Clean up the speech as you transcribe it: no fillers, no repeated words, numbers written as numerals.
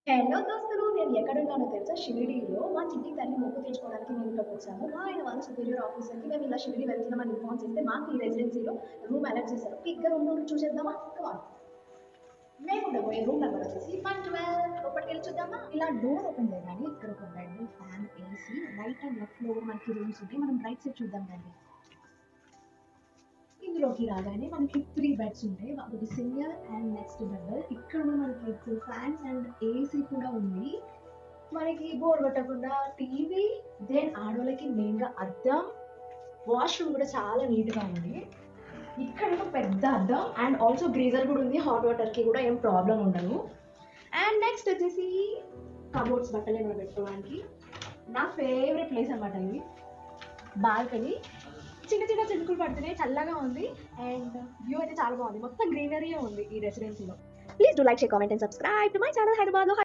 Hello దోస్తులు, నేను ఎక్కడున్నానో తెలుసా? షిరిడీలో మా చిట్టి తల్లి మొక్కు తీర్చుకోవడానికి మేము ఇక్కడికి వచ్చాము. మా ఆయన వాళ్ళ సుపీరియర్ ఆఫీసర్కి మేము ఇలా షిరిడి వెళ్తున్నామని ఇన్ఫార్మ్ చేస్తే మాకు ఈ రెసిడెన్సీలో రూమ్ అలాట్ చేశారు. ఇక్కడ రూమ్ చూసేద్దామా? కమాన్. మేము ఉండబోయే రూమ్ నెంబర్ వచ్చేసి 112. లోపలికి వెళ్ళి చూద్దామా? ఇలా డోర్ ఓపెన్ చేయగానే ఇక్కడ ఒక bed, fan, AC, right and left లో మనకి రూమ్స్ ఉంటాయి. మనం రైట్ సైడ్ చూద్దాం రండి. ఇందులోకి రాగానే మనకి 3 బెడ్స్ ఉంటాయి. ఒకటి సింగిల్ అండ్ నెక్స్ట్ డబుల్. ఇక్కడ మనకి 2 ఫ్యాన్స్ అండ్ ఏసీ కూడా ఉంది. మనకి బోర్ కొట్టకుండా టీవీ, దెన్ ఆడవాళ్ళకి మెయిన్ గా అద్దం, వాష్రూమ్ కూడా చాలా నీట్ గా ఉంది. ఇక్కడ ఒక పెద్ద అద్దం అండ్ ఆల్సో గ్రీజర్ కూడా ఉంది. హాట్ వాటర్ కి కూడా ఏం ప్రాబ్లం ఉండదు. అండ్ నెక్స్ట్ వచ్చేసి కబోర్డ్స్, బట్టలు ఏమైనా పెట్టుకోవడానికి. నా ఫేవరెట్ ప్లేస్ అనమాట ఇది. బాల్కనీ, చిన్న చిన్న చినుకులు పడుతున్నాయి, చల్లగా ఉంది అండ్ వ్యూ అయితే చాలా బాగుంది. మొత్తం గ్రీనరీ ఉంది ఈ రెసిడెన్సీలో. Please do like, share, comment and subscribe to my channel Hyderabad.